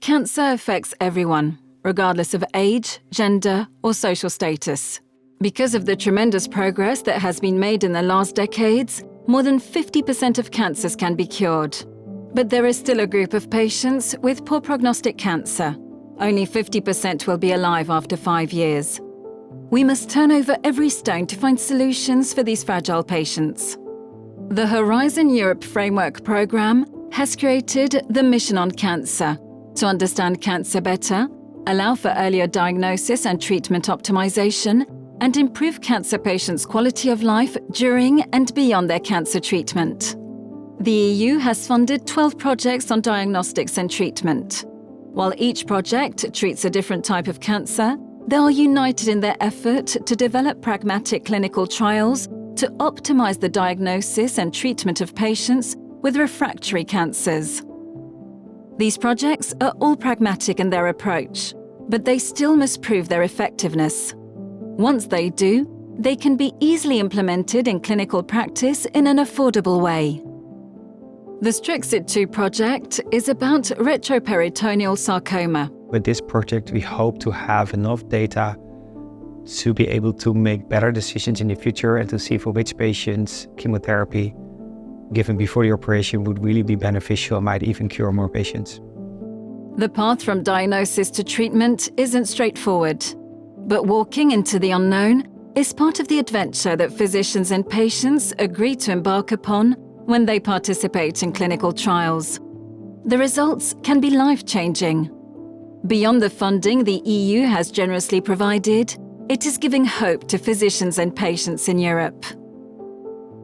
Cancer affects everyone, regardless of age, gender, or social status. Because of the tremendous progress that has been made in the last decades, more than 50% of cancers can be cured. But there is still a group of patients with poor prognostic cancer. Only 50% will be alive after 5 years. We must turn over every stone to find solutions for these fragile patients. The Horizon Europe Framework Programme has created the Mission on Cancer to understand cancer better, allow for earlier diagnosis and treatment optimization, and improve cancer patients' quality of life during and beyond their cancer treatment. The EU has funded 12 projects on diagnostics and treatment. While each project treats a different type of cancer, they are united in their effort to develop pragmatic clinical trials to optimize the diagnosis and treatment of patients with refractory cancers. These projects are all pragmatic in their approach, but they still must prove their effectiveness. Once they do, they can be easily implemented in clinical practice in an affordable way. The Strixit-2 project is about retroperitoneal sarcoma. With this project, we hope to have enough data to be able to make better decisions in the future and to see for which patients chemotherapy given before the operation would really be beneficial and might even cure more patients. The path from diagnosis to treatment isn't straightforward, but walking into the unknown is part of the adventure that physicians and patients agree to embark upon when they participate in clinical trials. The results can be life-changing. Beyond the funding the EU has generously provided, it is giving hope to physicians and patients in Europe.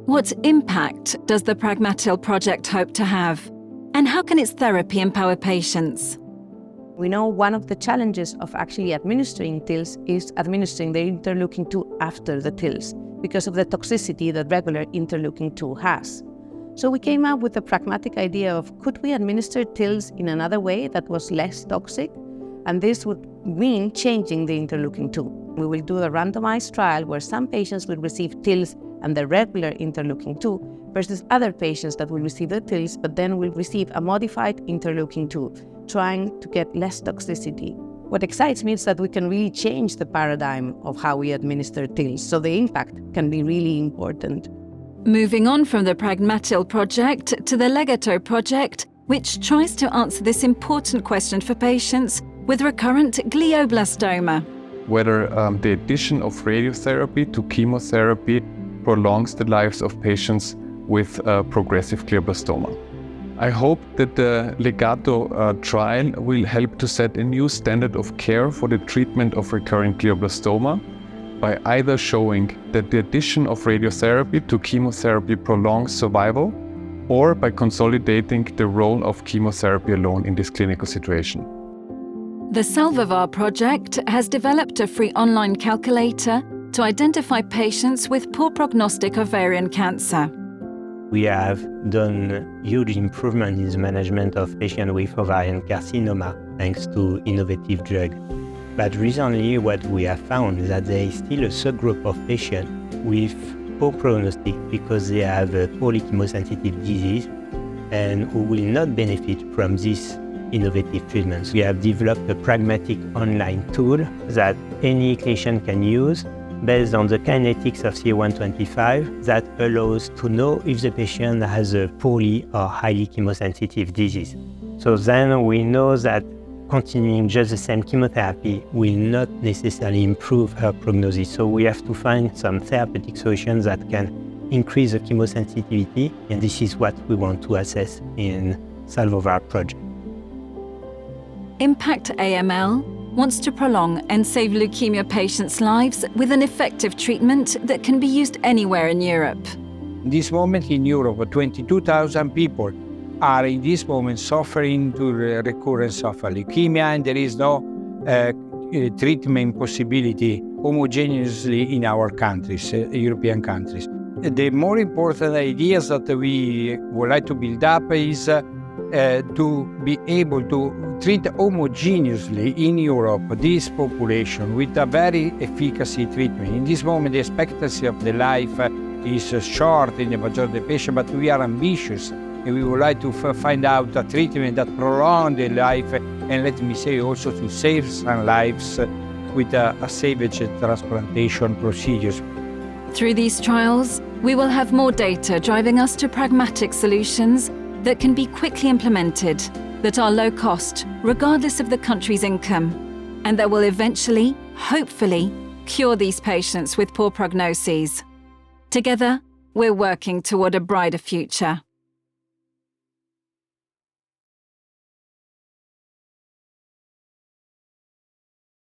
What impact does the PragmaTIL project hope to have? And how can its therapy empower patients? We know one of the challenges of actually administering TILs is administering the interleukin-2 after the TILs because of the toxicity that regular interleukin-2 has. So we came up with the pragmatic idea of could we administer TILs in another way that was less toxic? And this would mean changing the interleukin-2. We will do a randomized trial where some patients will receive TILs and the regular interleukin-2 versus other patients that will receive the TILs but then will receive a modified interleukin-2, trying to get less toxicity. What excites me is that we can really change the paradigm of how we administer TILs, so the impact can be really important. Moving on from the PragmaTIL project to the Legato project, which tries to answer this important question for patients with recurrent glioblastoma. Whether the addition of radiotherapy to chemotherapy prolongs the lives of patients with progressive glioblastoma. I hope that the Legato trial will help to set a new standard of care for the treatment of recurrent glioblastoma by either showing that the addition of radiotherapy to chemotherapy prolongs survival or by consolidating the role of chemotherapy alone in this clinical situation. The Salvavar project has developed a free online calculator to identify patients with poor prognostic ovarian cancer. We have done huge improvement in the management of patients with ovarian carcinoma thanks to innovative drugs. But recently what we have found is that there is still a subgroup of patients with poor prognostic because they have a poorly chemosensitive disease and who will not benefit from this innovative treatments. We have developed a pragmatic online tool that any clinician can use based on the kinetics of CA125 that allows to know if the patient has a poorly or highly chemosensitive disease. So then we know that continuing just the same chemotherapy will not necessarily improve her prognosis. So we have to find some therapeutic solutions that can increase the chemosensitivity, and this is what we want to assess in Salvavar project. Impact AML wants to prolong and save leukemia patients' lives with an effective treatment that can be used anywhere in Europe. In this moment in Europe, 22,000 people are in this moment suffering to the recurrence of leukemia, and there is no treatment possibility homogeneously in our countries, European countries. The more important ideas that we would like to build up is to be able to treat homogeneously in Europe this population with a very efficacy treatment. In this moment, the expectancy of the life is short in the majority of the patients, but we are ambitious and we would like to find out a treatment that prolongs the life, and let me say also to save some lives with a salvage transplantation procedures. Through these trials, we will have more data driving us to pragmatic solutions that can be quickly implemented, that are low cost, regardless of the country's income, and that will eventually, hopefully, cure these patients with poor prognoses. Together, we're working toward a brighter future.